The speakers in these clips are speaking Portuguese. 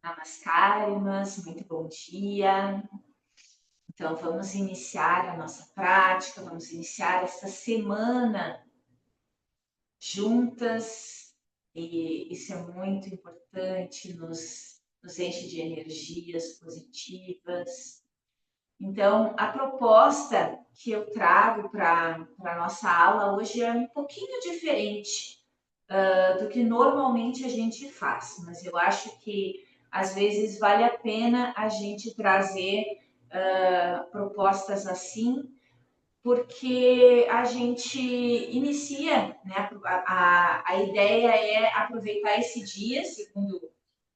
Namaskarimas, muito bom dia. Então, vamos iniciar a nossa prática, vamos iniciar esta semana juntas, e isso é muito importante, nos enche de energias positivas. Então, a proposta que eu trago para a nossa aula hoje é um pouquinho diferente do que normalmente a gente faz, mas eu acho que às vezes vale a pena a gente trazer propostas assim, porque a gente inicia, né? A ideia é aproveitar esse dia, segundo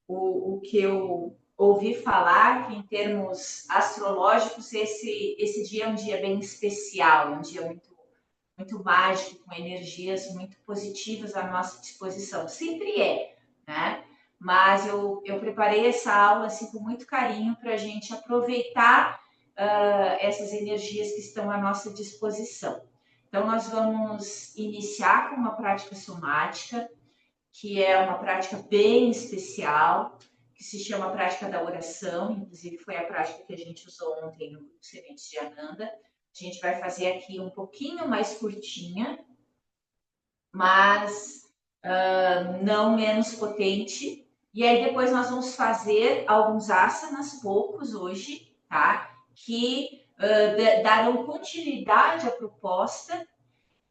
o que eu ouvi falar, que em termos astrológicos esse dia é um dia bem especial, é um dia muito mágico, com energias muito positivas à nossa disposição. Sempre é, né? Mas eu preparei essa aula assim, com muito carinho para a gente aproveitar essas energias que estão à nossa disposição. Então, nós vamos iniciar com uma prática somática, que é uma prática bem especial, que se chama prática da oração, inclusive foi a prática que a gente usou ontem no grupo Sementes de Ananda. A gente vai fazer aqui um pouquinho mais curtinha, mas não menos potente. E aí depois nós vamos fazer alguns asanas, poucos hoje, tá? Que darão continuidade à proposta.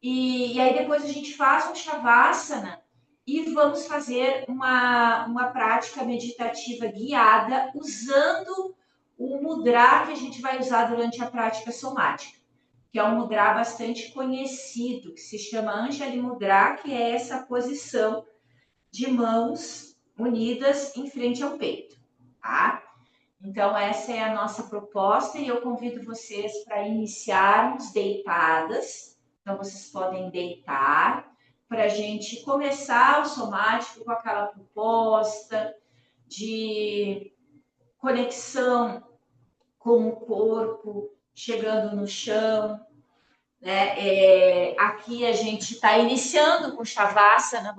E aí depois a gente faz um Shavasana e vamos fazer uma prática meditativa guiada usando o mudra que a gente vai usar durante a prática somática, que é um mudra bastante conhecido, que se chama Anjali Mudra, que é essa posição de mãos unidas em frente ao peito, tá? Então, essa é a nossa proposta e eu convido vocês para iniciarmos deitadas. Então, vocês podem deitar para a gente começar o somático com aquela proposta de conexão com o corpo, chegando no chão, né? Aqui a gente está iniciando com Shavasana,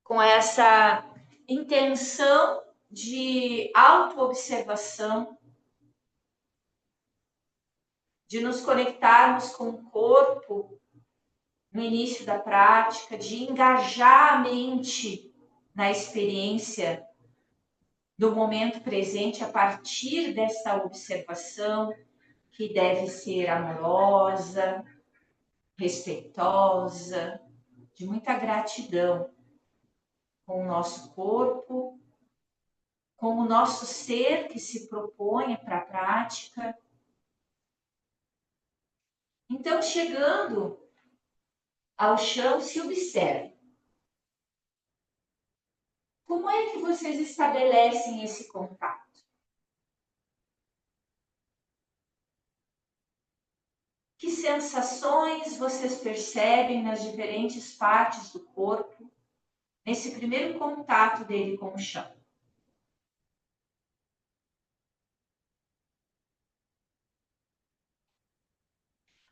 com essa intenção de autoobservação, de nos conectarmos com o corpo no início da prática, de engajar a mente na experiência do momento presente a partir dessa observação, que deve ser amorosa, respeitosa, de muita gratidão com o nosso corpo, com o nosso ser que se propõe para a prática. Então, chegando ao chão, se observe. Como é que vocês estabelecem esse contato? Que sensações vocês percebem nas diferentes partes do corpo nesse primeiro contato dele com o chão?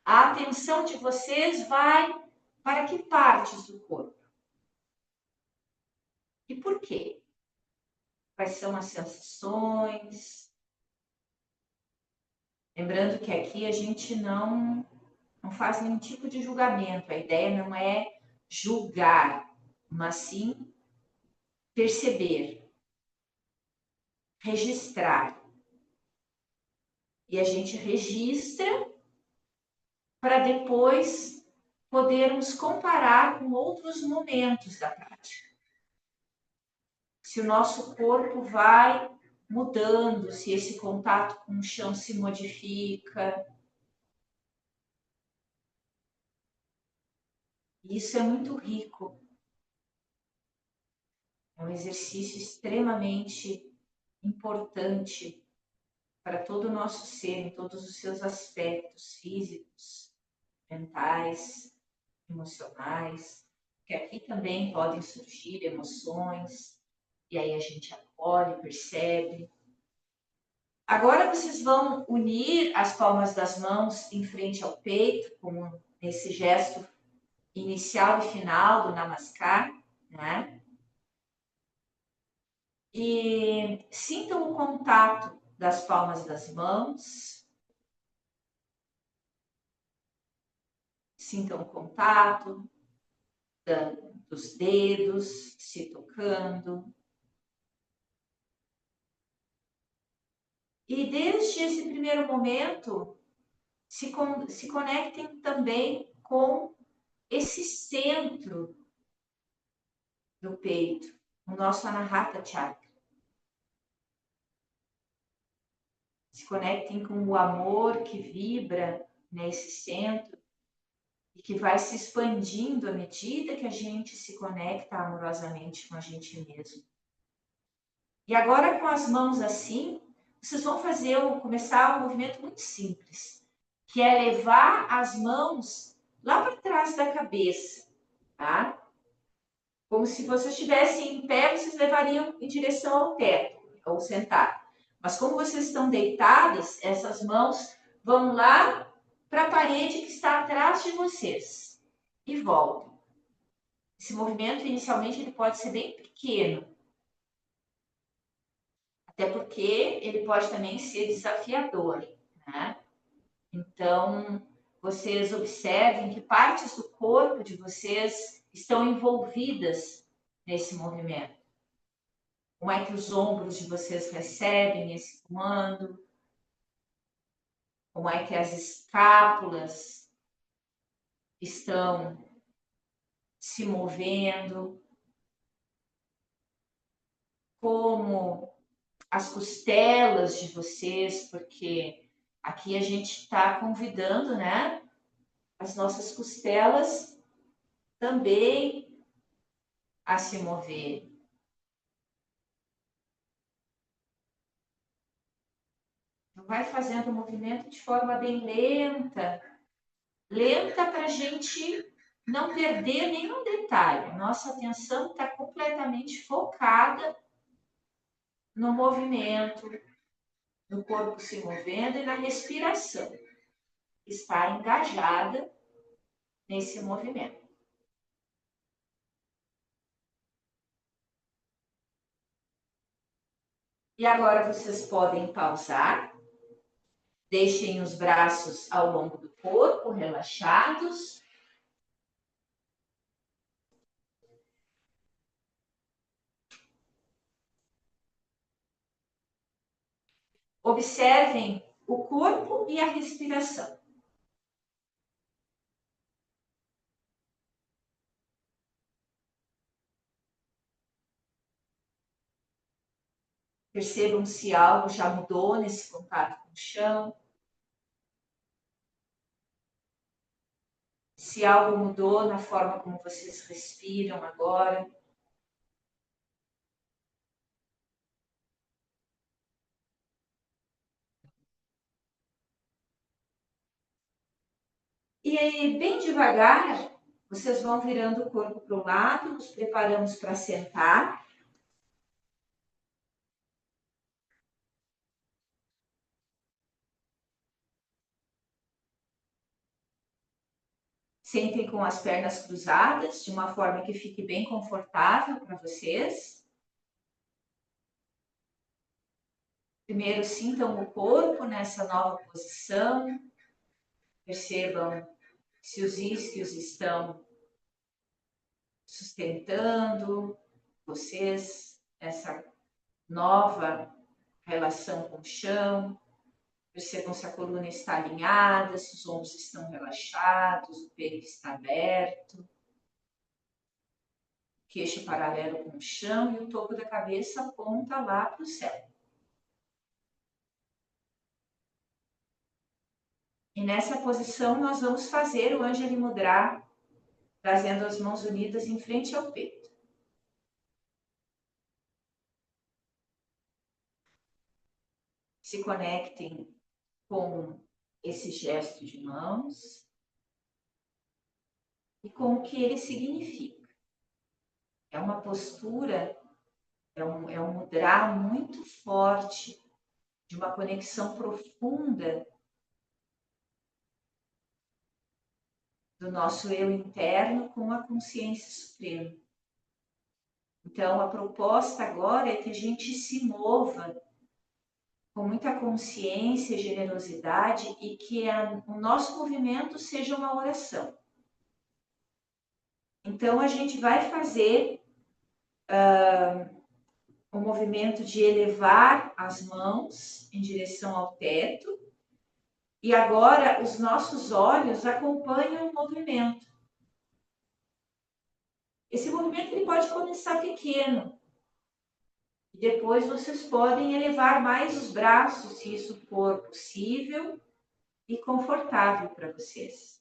A atenção de vocês vai para que partes do corpo? E por quê? Quais são as sensações? Lembrando que aqui a gente não faz nenhum tipo de julgamento. A ideia não é julgar, mas sim perceber, registrar. E a gente registra para depois podermos comparar com outros momentos da prática. Se o nosso corpo vai mudando, se esse contato com o chão se modifica. Isso é muito rico. É um exercício extremamente importante para todo o nosso ser, em todos os seus aspectos físicos, mentais, emocionais, que aqui também podem surgir emoções, e aí a gente acolhe, percebe. Agora vocês vão unir as palmas das mãos em frente ao peito, como nesse gesto inicial e final do Namaskar, né? E sintam o contato das palmas das mãos, sintam o contato dos dedos se tocando. E desde esse primeiro momento, se conectem também com esse centro do peito, o nosso Anahata Chakra. Se conectem com o amor que vibra nesse centro e que vai se expandindo à medida que a gente se conecta amorosamente com a gente mesmo. E agora, com as mãos assim, vocês vão começar um movimento muito simples, que é levar as mãos lá para trás da cabeça, tá? Como se vocês estivessem em pé, vocês levariam em direção ao teto, ou sentado. Mas como vocês estão deitadas, essas mãos vão lá para a parede que está atrás de vocês e voltam. Esse movimento, inicialmente, ele pode ser bem pequeno, até porque ele pode também ser desafiador, né? Então, vocês observem que partes do corpo de vocês estão envolvidas nesse movimento. Como é que os ombros de vocês recebem esse comando? Como é que as escápulas estão se movendo? Como as costelas de vocês, porque aqui a gente está convidando, né? As nossas costelas também a se mover. Vai fazendo o movimento de forma bem lenta, lenta para a gente não perder nenhum detalhe. Nossa atenção está completamente focada no movimento, no corpo se movendo e na respiração. Está engajada nesse movimento. E agora vocês podem pausar. Deixem os braços ao longo do corpo, relaxados. Observem o corpo e a respiração. Percebam se algo já mudou nesse contato com o chão. Se algo mudou na forma como vocês respiram agora. E aí, bem devagar, vocês vão virando o corpo para o lado, nos preparamos para sentar. Sentem com as pernas cruzadas, de uma forma que fique bem confortável para vocês. Primeiro, sintam o corpo nessa nova posição. Percebam se os isquios estão sustentando vocês, essa nova relação com o chão. Percebam se a coluna está alinhada, se os ombros estão relaxados, o peito está aberto. Queixo paralelo com o chão e o topo da cabeça aponta lá para o céu. E nessa posição nós vamos fazer o Anjali Mudra, trazendo as mãos unidas em frente ao peito. Se conectem com esse gesto de mãos e com o que ele significa. É uma postura, é um mudra muito forte, de uma conexão profunda do nosso eu interno com a consciência suprema. Então, a proposta agora é que a gente se mova com muita consciência e generosidade e que o nosso movimento seja uma oração. Então, a gente vai fazer o movimento de elevar as mãos em direção ao teto e agora os nossos olhos acompanham o movimento. Esse movimento ele pode começar pequeno, e depois vocês podem elevar mais os braços, se isso for possível e confortável para vocês.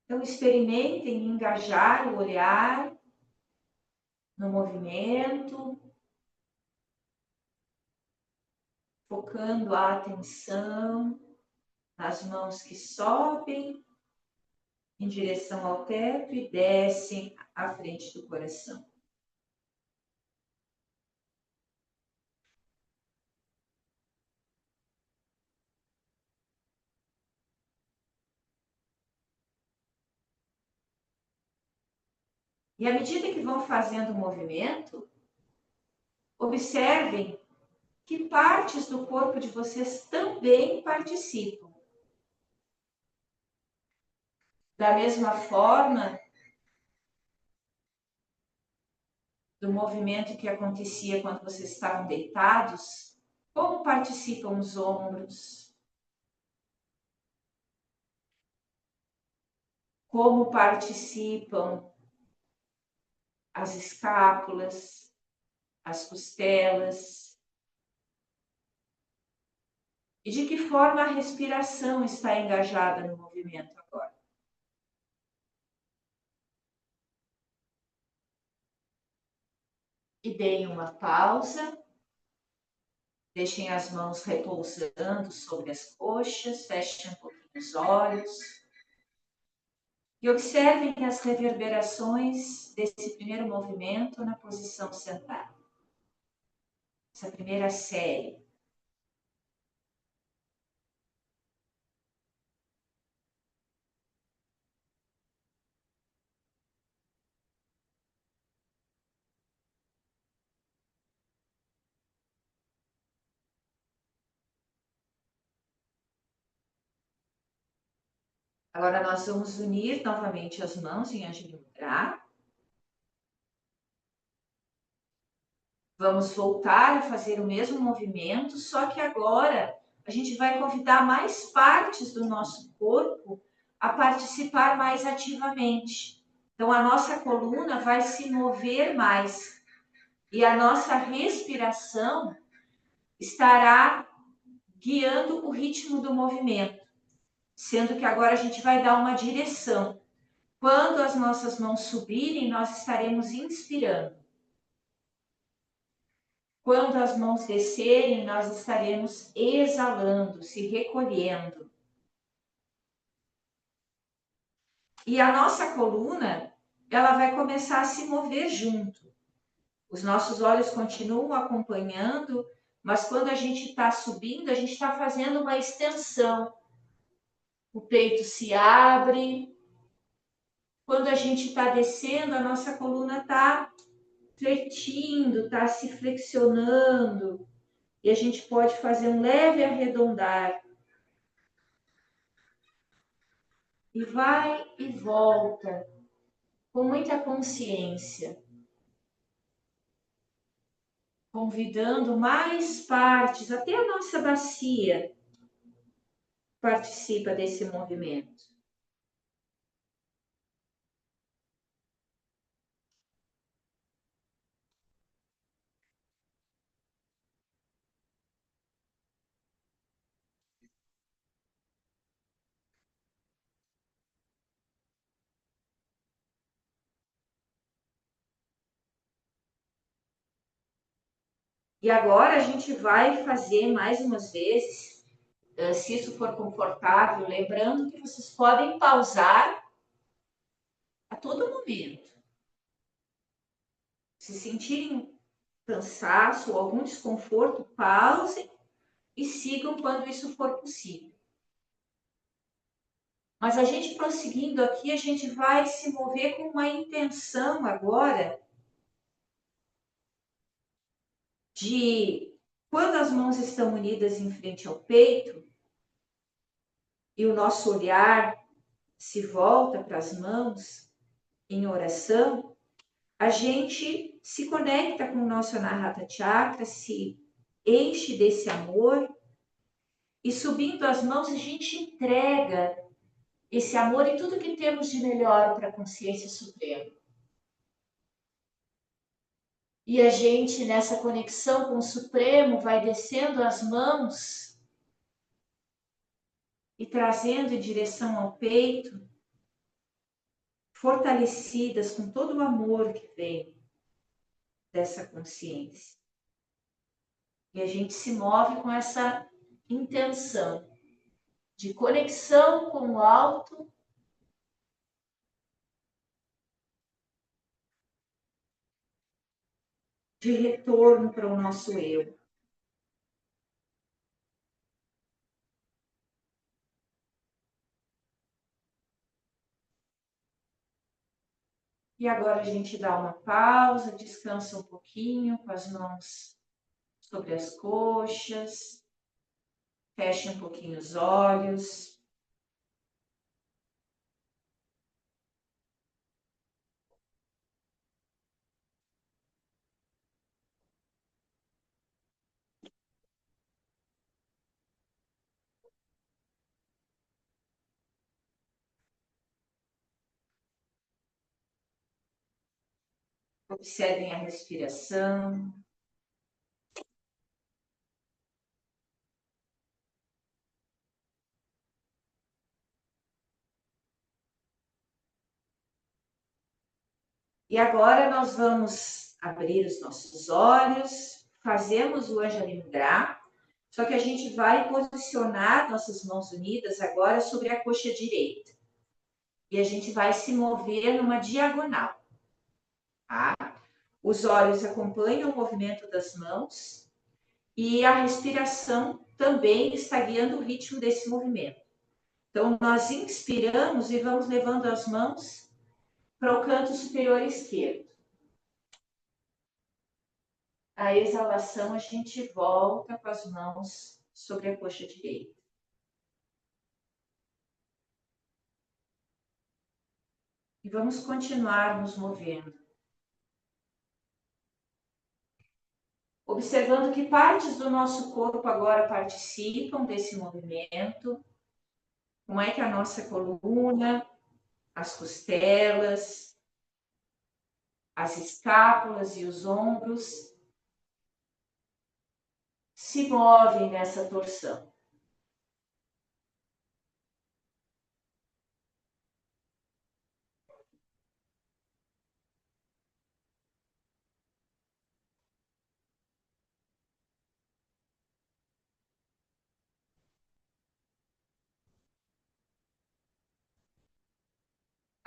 Então, experimentem engajar o olhar no movimento, focando a atenção nas mãos que sobem em direção ao teto e descem à frente do coração. E à medida que vão fazendo o movimento, observem que partes do corpo de vocês também participam. Da mesma forma, do movimento que acontecia quando vocês estavam deitados, como participam os ombros, como participam as escápulas, as costelas, e de que forma a respiração está engajada no movimento agora. E deem uma pausa, deixem as mãos repousando sobre as coxas, fechem um pouquinho os olhos e observem as reverberações desse primeiro movimento na posição sentada. Essa primeira série. Agora nós vamos unir novamente as mãos em Anjali Mudra. Vamos voltar a fazer o mesmo movimento, só que agora a gente vai convidar mais partes do nosso corpo a participar mais ativamente. Então a nossa coluna vai se mover mais e a nossa respiração estará guiando o ritmo do movimento, sendo que agora a gente vai dar uma direção. Quando as nossas mãos subirem, nós estaremos inspirando. Quando as mãos descerem, nós estaremos exalando, se recolhendo. E a nossa coluna, ela vai começar a se mover junto. Os nossos olhos continuam acompanhando, mas quando a gente está subindo, a gente está fazendo uma extensão. O peito se abre. Quando a gente está descendo, a nossa coluna está fletindo, está se flexionando. E a gente pode fazer um leve arredondar. E vai e volta com muita consciência, convidando mais partes, até a nossa bacia participa desse movimento. E agora a gente vai fazer mais umas vezes, se isso for confortável, lembrando que vocês podem pausar a todo momento. Se sentirem cansaço ou algum desconforto, pausem e sigam quando isso for possível. Mas a gente prosseguindo aqui, a gente vai se mover com uma intenção agora de, quando as mãos estão unidas em frente ao peito e o nosso olhar se volta para as mãos em oração, a gente se conecta com o nosso Anahata Chakra, se enche desse amor e subindo as mãos a gente entrega esse amor e tudo que temos de melhor para a consciência suprema. E a gente, nessa conexão com o Supremo, vai descendo as mãos e trazendo em direção ao peito, fortalecidas com todo o amor que vem dessa consciência. E a gente se move com essa intenção de conexão com o alto, de retorno para o nosso eu. E agora a gente dá uma pausa, descansa um pouquinho com as mãos sobre as coxas, fecha um pouquinho os olhos. Observem a respiração. E agora nós vamos abrir os nossos olhos, fazemos o Anjali Mudra, só que a gente vai posicionar nossas mãos unidas agora sobre a coxa direita. E a gente vai se mover numa diagonal. Tá? Os olhos acompanham o movimento das mãos e a respiração também está guiando o ritmo desse movimento. Então, nós inspiramos e vamos levando as mãos para o canto superior esquerdo. A exalação, a gente volta com as mãos sobre a coxa direita. E vamos continuar nos movendo. Observando que partes do nosso corpo agora participam desse movimento. Como é que a nossa coluna, as costelas, as escápulas e os ombros se movem nessa torção.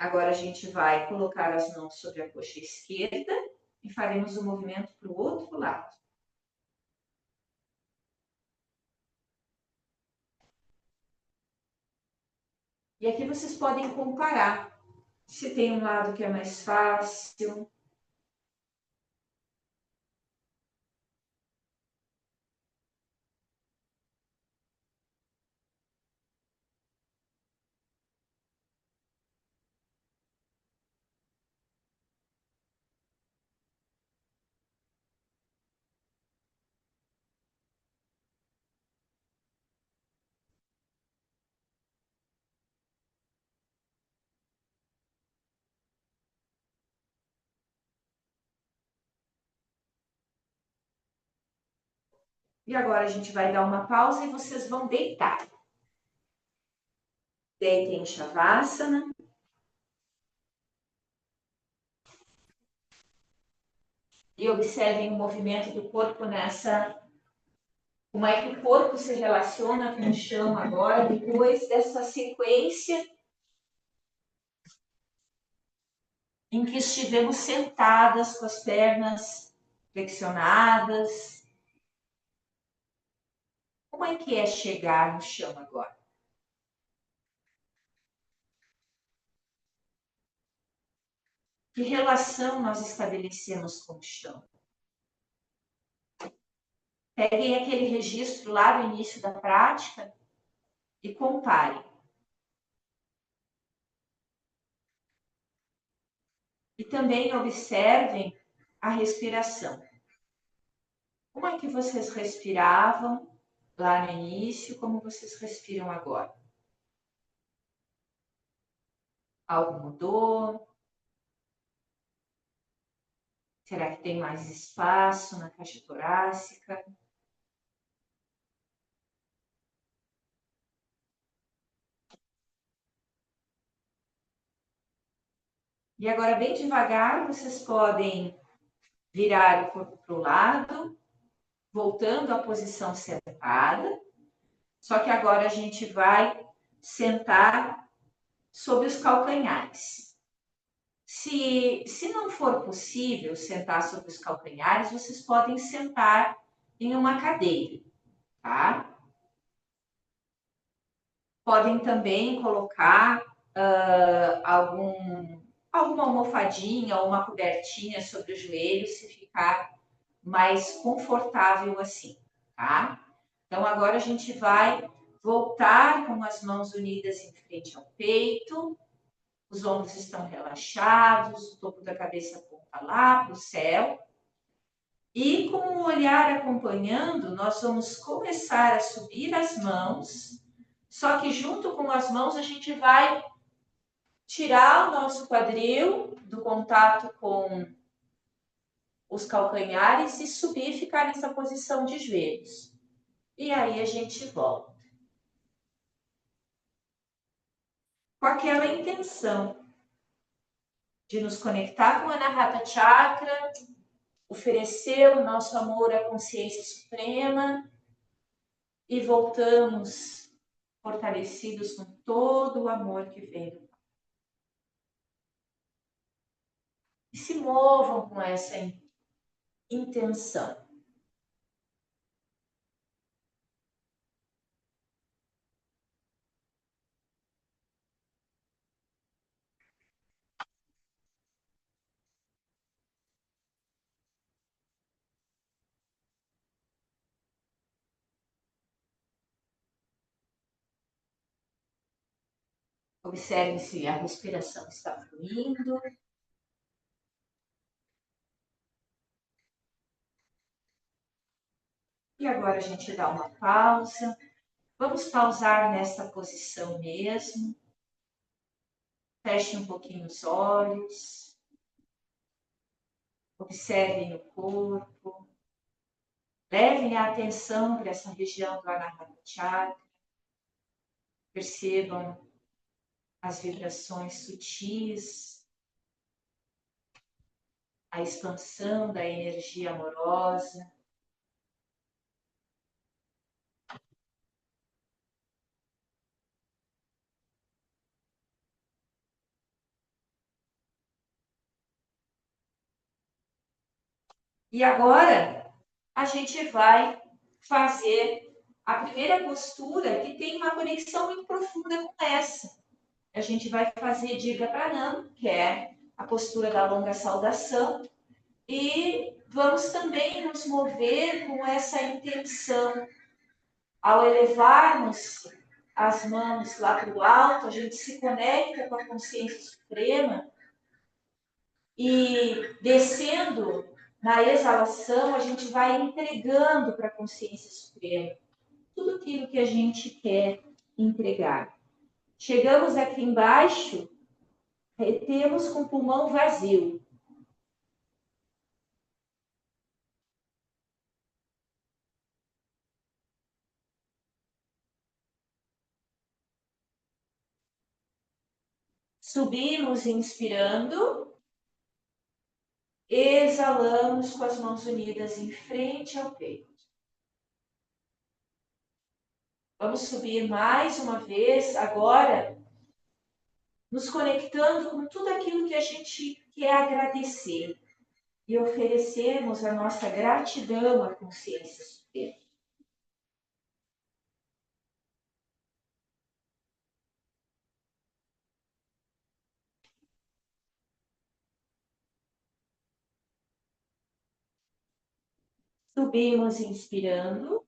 Agora a gente vai colocar as mãos sobre a coxa esquerda e faremos o movimento para o outro lado. E aqui vocês podem comparar se tem um lado que é mais fácil. E agora a gente vai dar uma pausa e vocês vão deitar. Deitem em Shavasana. E observem o movimento do corpo nessa... Como é que o corpo se relaciona com o chão agora, depois dessa sequência em que estivemos sentadas com as pernas flexionadas. Como é que é chegar no chão agora? Que relação nós estabelecemos com o chão? Peguem aquele registro lá do início da prática e comparem. E também observem a respiração. Como é que vocês respiravam lá no início, como vocês respiram agora? Algo mudou? Será que tem mais espaço na caixa torácica? E agora, bem devagar, vocês podem virar o corpo para o lado, voltando à posição sentada. Só que agora a gente vai sentar sobre os calcanhares. Se não for possível sentar sobre os calcanhares, vocês podem sentar em uma cadeira, tá? Podem também colocar alguma almofadinha ou uma cobertinha sobre os joelhos, se ficar mais confortável assim, tá? Então, agora a gente vai voltar com as mãos unidas em frente ao peito, os ombros estão relaxados, o topo da cabeça aponta lá para o céu. E com o olhar acompanhando, nós vamos começar a subir as mãos, só que junto com as mãos a gente vai tirar o nosso quadril do contato com os calcanhares e subir e ficar nessa posição de joelhos. E aí a gente volta. Com aquela intenção de nos conectar com a Anahata Chakra, oferecer o nosso amor à consciência suprema e voltamos fortalecidos com todo o amor que vem do Pai. E se movam com essa intenção. Observe se a respiração está fluindo. E agora a gente dá uma pausa. Vamos pausar nesta posição mesmo. Feche um pouquinho os olhos. Observem o corpo. Levem a atenção para essa região do Anahata Chakra. Percebam as vibrações sutis, a expansão da energia amorosa. E agora a gente vai fazer a primeira postura que tem uma conexão muito profunda com essa. A gente vai fazer Dirga Pranam, que é a postura da longa saudação, e vamos também nos mover com essa intenção. Ao elevarmos as mãos lá para o alto, a gente se conecta com a consciência suprema e descendo na exalação, a gente vai entregando para a consciência suprema tudo aquilo que a gente quer entregar. Chegamos aqui embaixo, retemos com o pulmão vazio. Subimos inspirando, exalamos com as mãos unidas em frente ao peito. Vamos subir mais uma vez, agora nos conectando com tudo aquilo que a gente quer agradecer e oferecermos a nossa gratidão à consciência suprema. Subimos inspirando.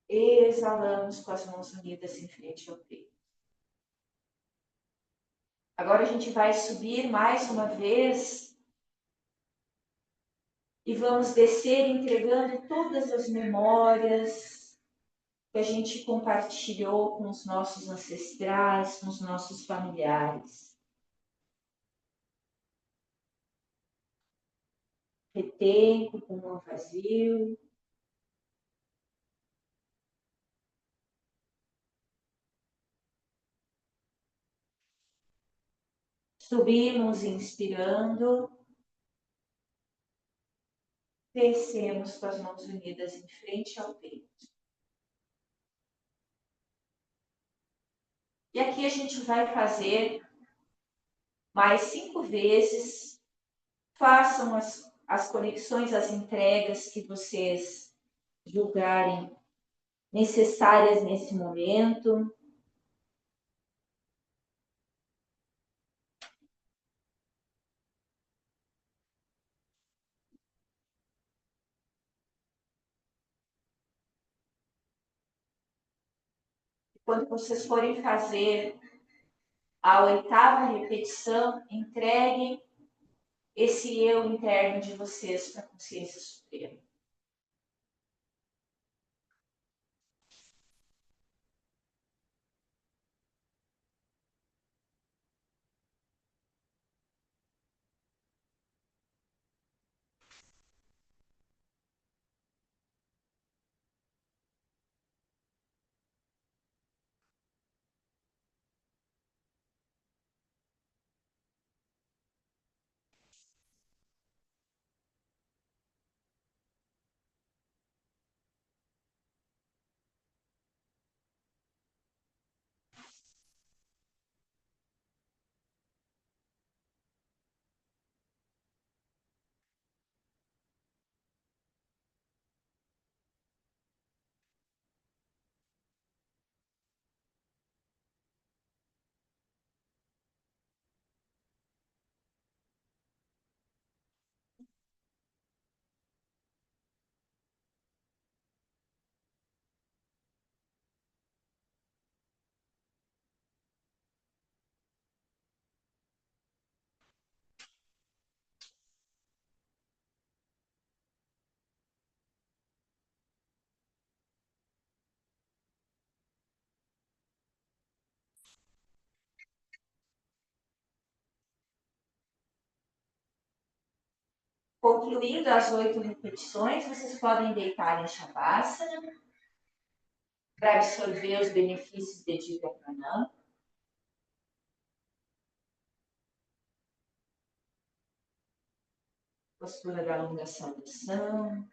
Exalamos com as mãos unidas em frente ao peito. Agora a gente vai subir mais uma vez e vamos descer entregando todas as memórias que a gente compartilhou com os nossos ancestrais, com os nossos familiares. Retém com o pulmão vazio. Subimos inspirando. Descemos com as mãos unidas em frente ao peito. E aqui a gente vai fazer mais 5 vezes. Façam as conexões, as entregas que vocês julgarem necessárias nesse momento. Quando vocês forem fazer a 8ª repetição, entreguem esse eu interno de vocês para a consciência suprema. Concluindo as 8 repetições, vocês podem deitar em Shavasana para absorver os benefícios de Divya Pranam. Postura da longa saudação.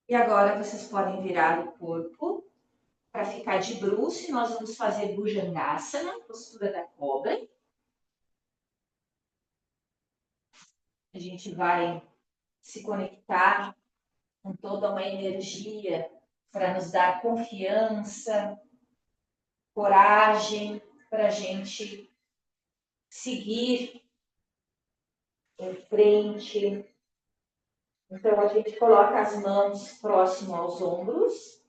E agora vocês podem virar o corpo para ficar de bruços. Nós vamos fazer Bhujangasana, postura da cobra. A gente vai se conectar com toda uma energia para nos dar confiança, coragem, para a gente seguir em frente. Então, a gente coloca as mãos próximo aos ombros,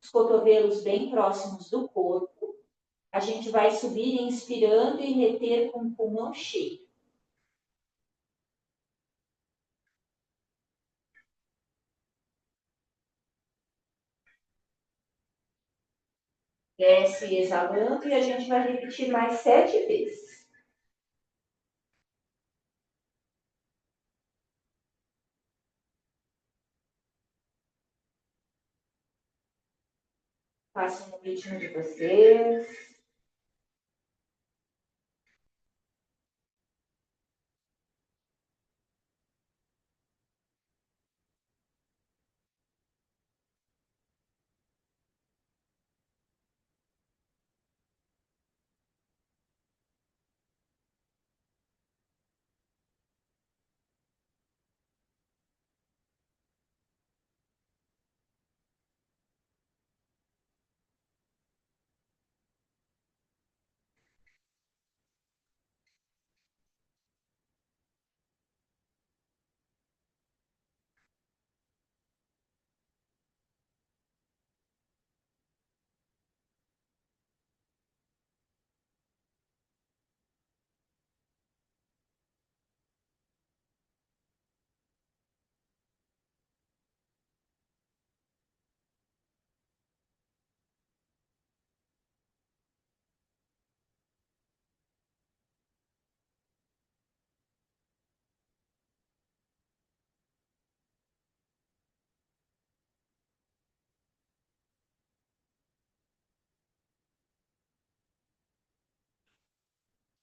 os cotovelos bem próximos do corpo. A gente vai subir inspirando e reter com o pulmão cheio. Desce exalando e a gente vai repetir mais 7 vezes. Façam no ritmo de vocês.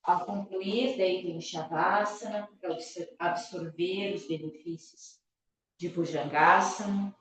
Ao concluir, deitem em Shavasana para absorver os benefícios de Bhujangasana.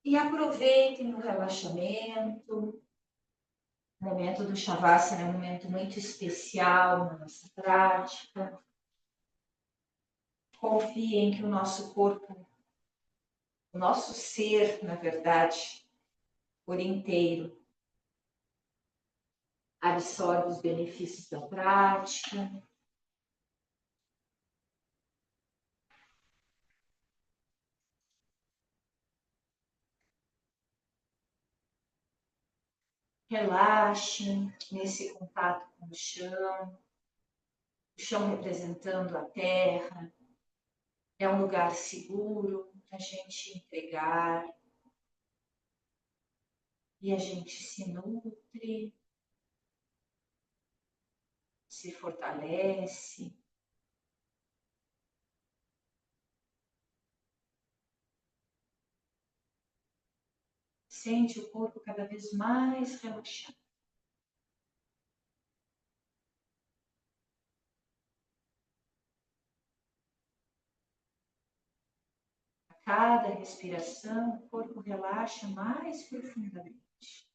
E aproveitem o relaxamento. O momento do Shavasana é um momento muito especial na nossa prática. Confiem que o nosso corpo, o nosso ser, na verdade, por inteiro, absorve os benefícios da prática. Relaxem nesse contato com o chão representando a terra. É um lugar seguro para a gente entregar. E a gente se nutre, se fortalece. Sente o corpo cada vez mais relaxado. A cada respiração, o corpo relaxa mais profundamente.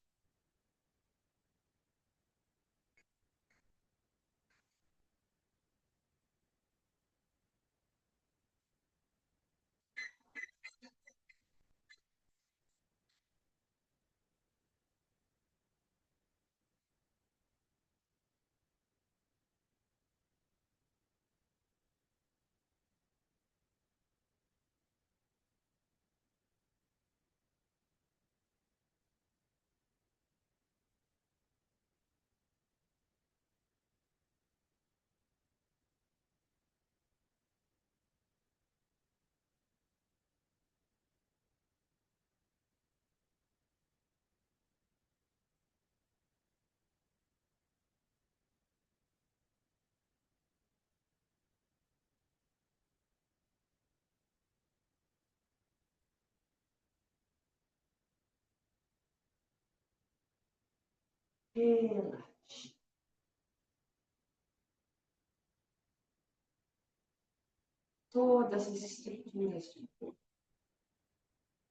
Relaxe. Todas as estruturas do corpo,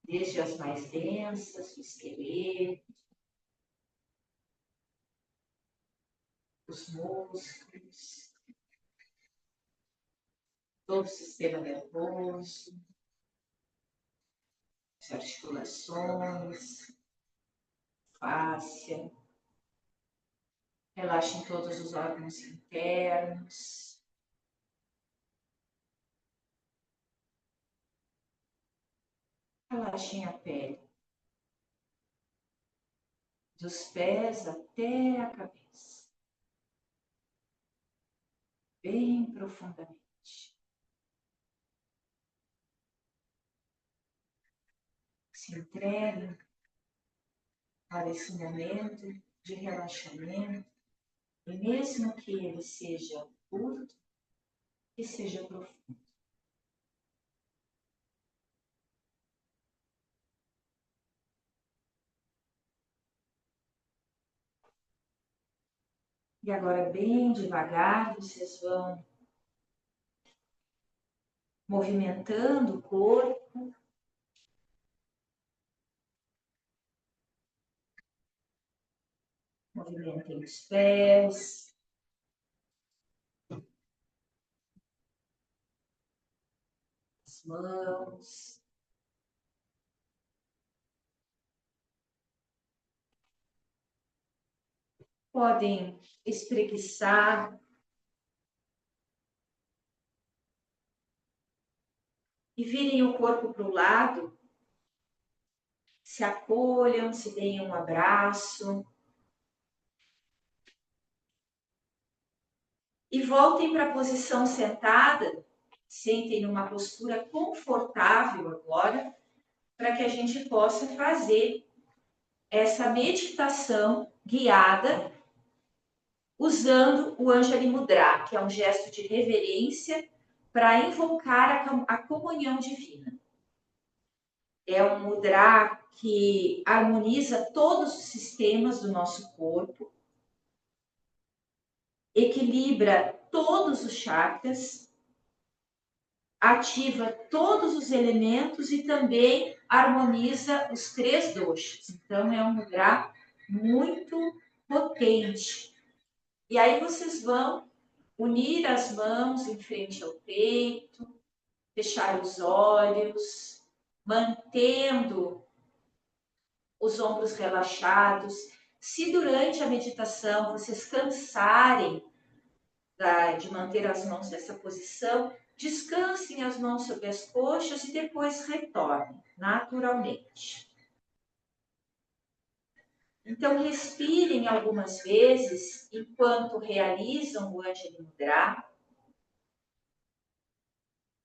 desde as mais densas, o esqueleto, os músculos, todo o sistema nervoso, as articulações, fáscia. Relaxem todos os órgãos internos. Relaxem a pele, dos pés até a cabeça, bem profundamente. Se entreguem para esse momento de relaxamento, e mesmo que ele seja curto, que seja profundo. E agora, bem devagar, vocês vão movimentando o corpo, movimentem os pés, as mãos. Podem espreguiçar e virem o corpo para o lado, se acolham, se deem um abraço. E voltem para a posição sentada, sentem numa postura confortável agora, para que a gente possa fazer essa meditação guiada usando o Anjali Mudra, que é um gesto de reverência para invocar a comunhão divina. É um mudra que harmoniza todos os sistemas do nosso corpo, equilibra todos os chakras, ativa todos os elementos e também harmoniza os 3 doshas. Então, é um mudra muito potente. E aí vocês vão unir as mãos em frente ao peito, fechar os olhos, mantendo os ombros relaxados. Se durante a meditação vocês cansarem de manter as mãos nessa posição, descansem as mãos sobre as coxas e depois retornem naturalmente. Então, respirem algumas vezes enquanto realizam o Anjali Mudra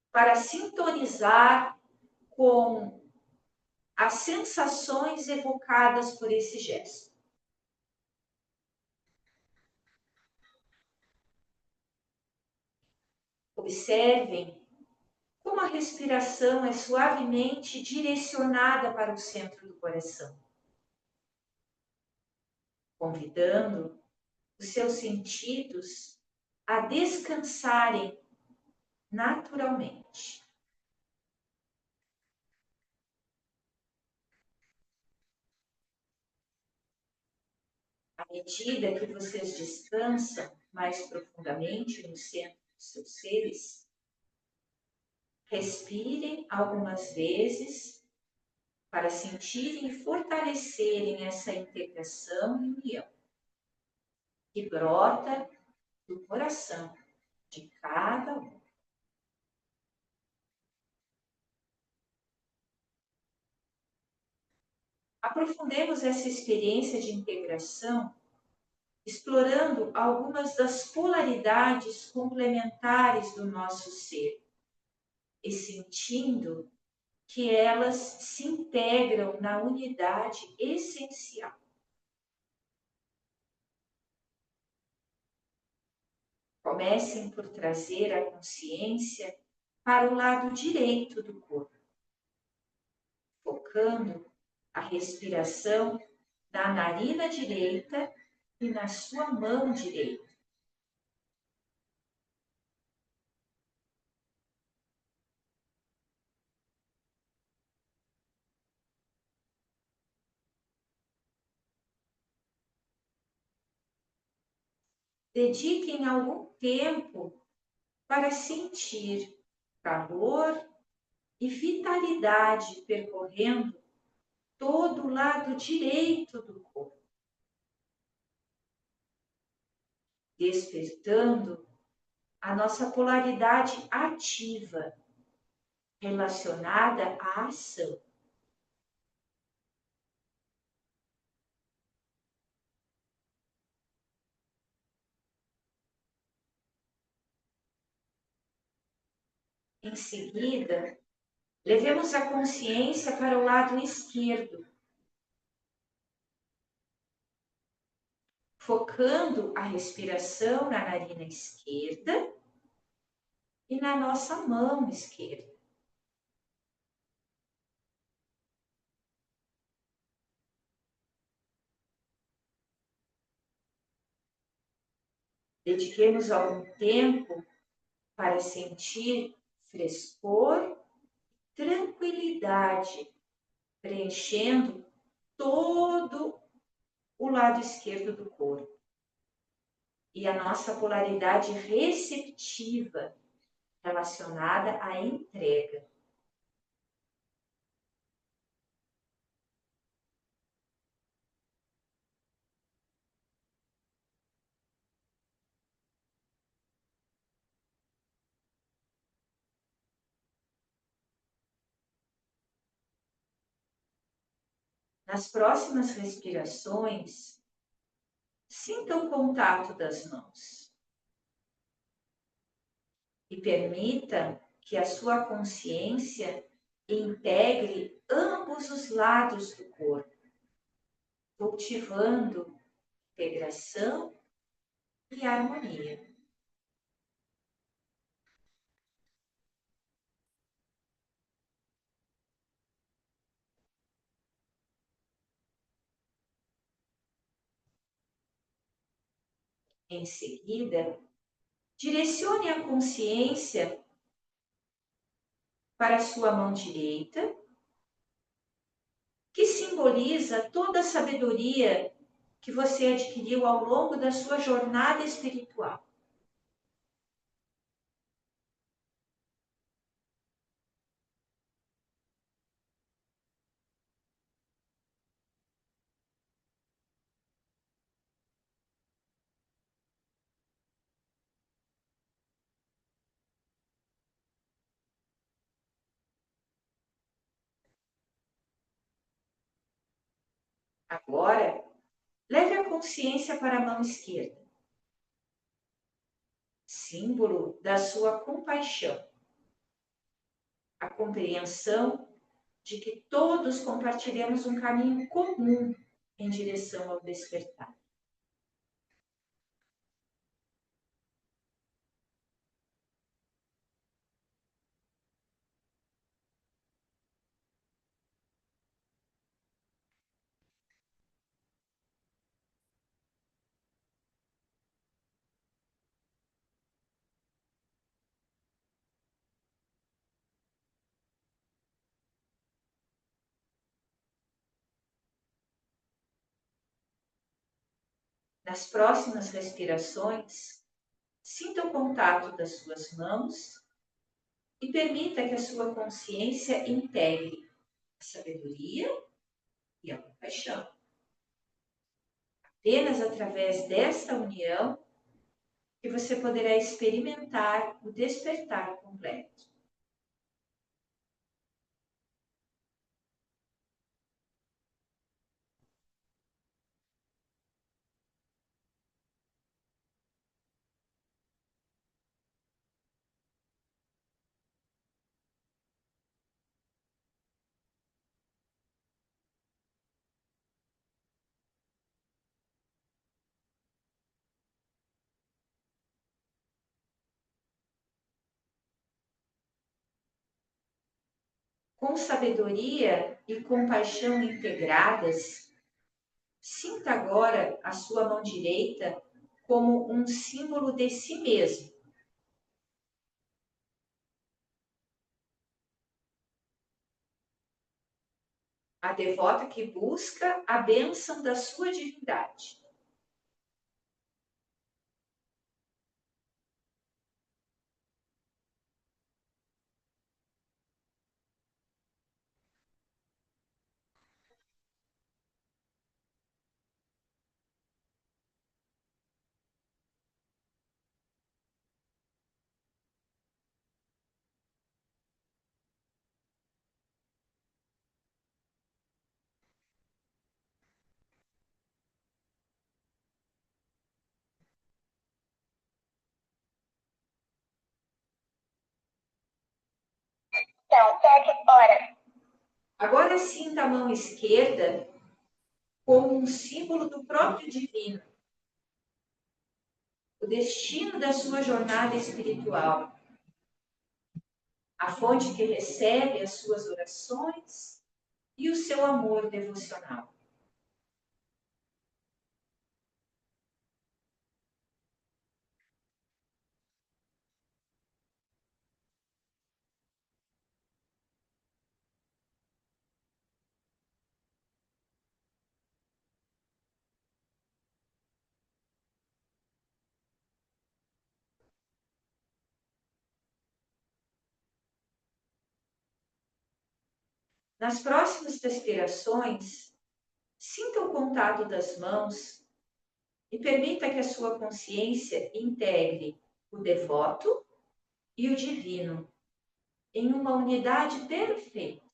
para sintonizar com as sensações evocadas por esse gesto. Observem como a respiração é suavemente direcionada para o centro do coração, convidando os seus sentidos a descansarem naturalmente. À medida que vocês descansam mais profundamente no centro dos seus seres, respirem algumas vezes para sentirem e fortalecerem essa integração e união que brota do coração de cada um. Aprofundemos essa experiência de integração, explorando algumas das polaridades complementares do nosso ser e sentindo que elas se integram na unidade essencial. Comecem por trazer a consciência para o lado direito do corpo, focando a respiração na narina direita e na sua mão direita. Dediquem algum tempo para sentir calor e vitalidade percorrendo todo o lado direito do corpo, despertando a nossa polaridade ativa relacionada à ação. Em seguida, levemos a consciência para o lado esquerdo, focando a respiração na narina esquerda e na nossa mão esquerda. Dediquemos algum tempo para sentir frescor, tranquilidade, preenchendo todo o lado esquerdo do corpo. E a nossa polaridade receptiva relacionada à entrega. Nas próximas respirações, sinta o contato das mãos e permita que a sua consciência integre ambos os lados do corpo, cultivando integração e harmonia. Em seguida, direcione a consciência para a sua mão direita, que simboliza toda a sabedoria que você adquiriu ao longo da sua jornada espiritual. Agora, leve a consciência para a mão esquerda, símbolo da sua compaixão, a compreensão de que todos compartilhamos um caminho comum em direção ao despertar. Nas próximas respirações, sinta o contato das suas mãos e permita que a sua consciência integre a sabedoria e a compaixão. Apenas através desta união que você poderá experimentar o despertar completo. Com sabedoria e compaixão integradas, sinta agora a sua mão direita como um símbolo de si mesmo. A devota que busca a bênção da sua divindade. Então, 7 horas. Agora sinta a mão esquerda como um símbolo do próprio divino, o destino da sua jornada espiritual, a fonte que recebe as suas orações e o seu amor devocional. Nas próximas respirações, sinta o contato das mãos e permita que a sua consciência integre o devoto e o divino em uma unidade perfeita.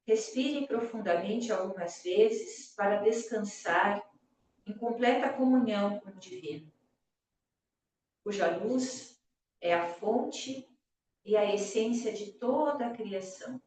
Respire profundamente algumas vezes para descansar em completa comunhão com o divino, cuja luz é a fonte e a essência de toda a criação.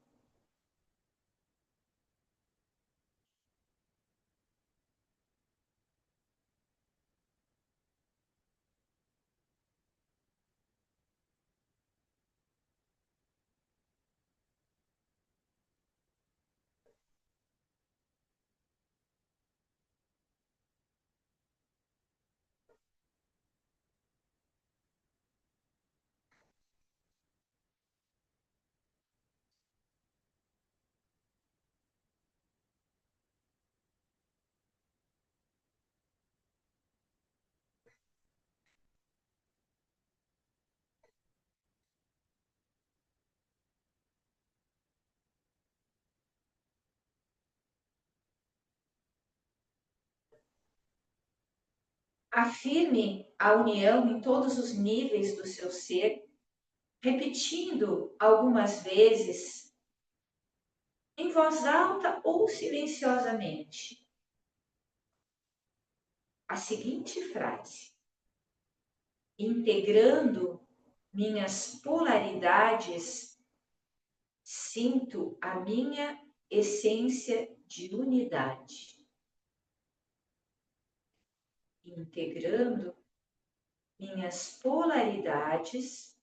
Afirme a união em todos os níveis do seu ser, repetindo algumas vezes, em voz alta ou silenciosamente, a seguinte frase: integrando minhas polaridades, sinto a minha essência de unidade. Integrando minhas polaridades,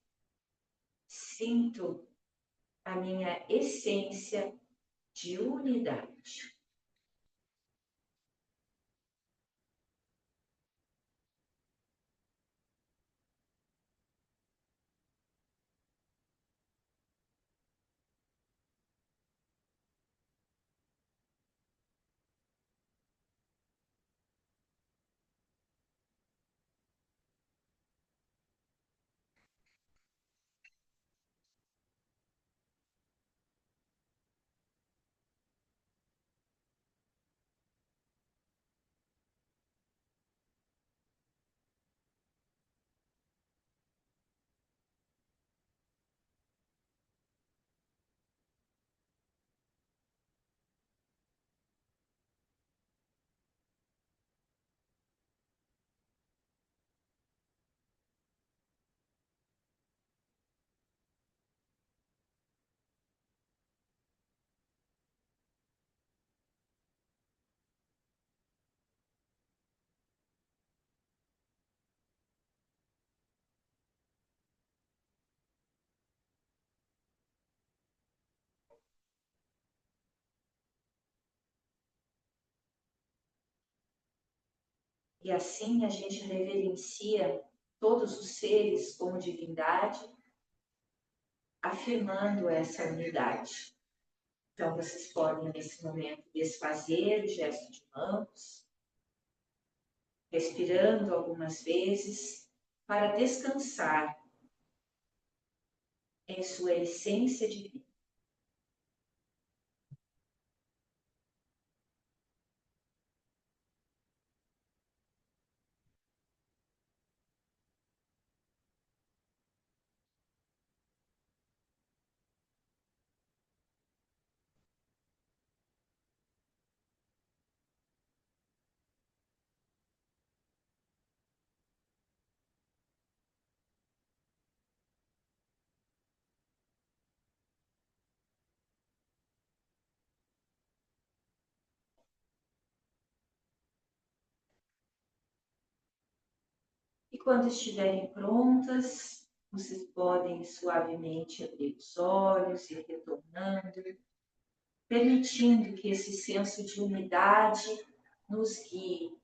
sinto a minha essência de unidade. E assim a gente reverencia todos os seres como divindade, afirmando essa unidade. Então, vocês podem, nesse momento, desfazer o gesto de mãos, respirando algumas vezes, para descansar em sua essência divina. E quando estiverem prontas, vocês podem suavemente abrir os olhos e retornando, permitindo que esse senso de unidade nos guie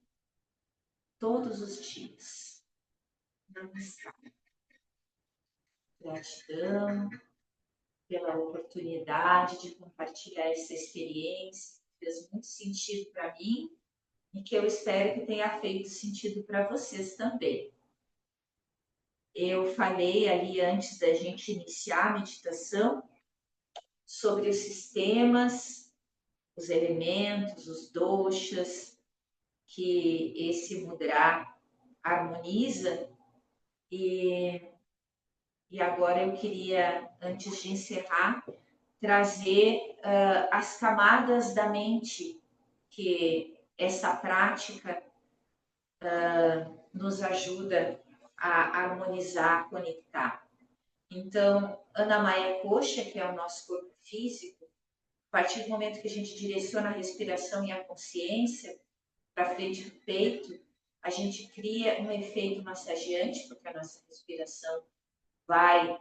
todos os dias. Namaskar. Gratidão pela oportunidade de compartilhar essa experiência, que fez muito sentido para mim e que eu espero que tenha feito sentido para vocês também. Eu falei ali antes da gente iniciar a meditação sobre os sistemas, os elementos, os doshas, que esse mudra harmoniza. E agora eu queria, antes de encerrar, trazer as camadas da mente que essa prática nos ajuda a harmonizar, a conectar. Então, Anamaya Kosha, que é o nosso corpo físico, a partir do momento que a gente direciona a respiração e a consciência para frente do peito, a gente cria um efeito massageante, porque a nossa respiração vai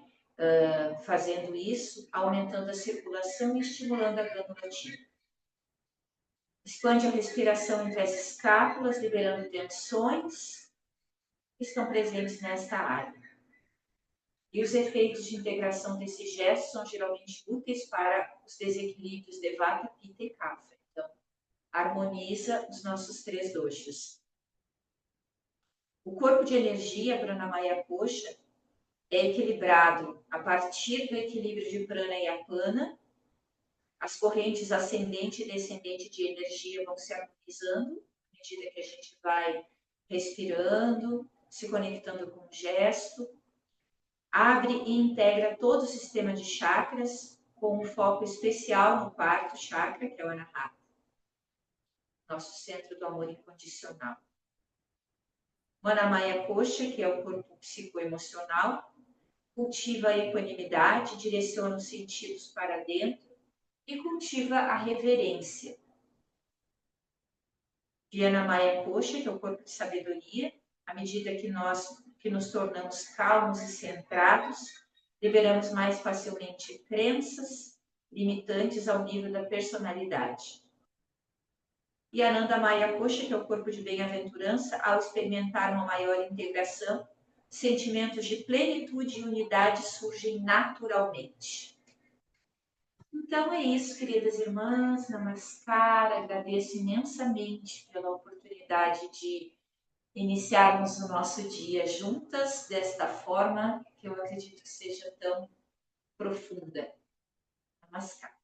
fazendo isso, aumentando a circulação e estimulando a glândula tínea. Expande a respiração entre as escápulas, liberando tensões que estão presentes nesta área. E os efeitos de integração desses gestos são geralmente úteis para os desequilíbrios de Vata, Pitta e Kapha. Então, harmoniza os nossos 3 doshas. O corpo de energia, Pranamaya Kosha, é equilibrado a partir do equilíbrio de Prana e Apana. As correntes ascendente e descendente de energia vão se harmonizando à medida que a gente vai respirando, se conectando com o gesto. Abre e integra todo o sistema de chakras, com um foco especial no 4º chakra, que é o Anahata, nosso centro do amor incondicional. Manamaya Kosha, que é o corpo psicoemocional, cultiva a equanimidade, direciona os sentidos para dentro e cultiva a reverência. Vyanamaya Kosha, que é o corpo de sabedoria, à medida que nos tornamos calmos e centrados, liberamos mais facilmente crenças limitantes ao nível da personalidade. E Anandamaya Kosha, que é o corpo de bem-aventurança, ao experimentar uma maior integração, sentimentos de plenitude e unidade surgem naturalmente. Então é isso, queridas irmãs, Namaskar, agradeço imensamente pela oportunidade de iniciarmos o nosso dia juntas, desta forma que eu acredito que seja tão profunda. Namaskar.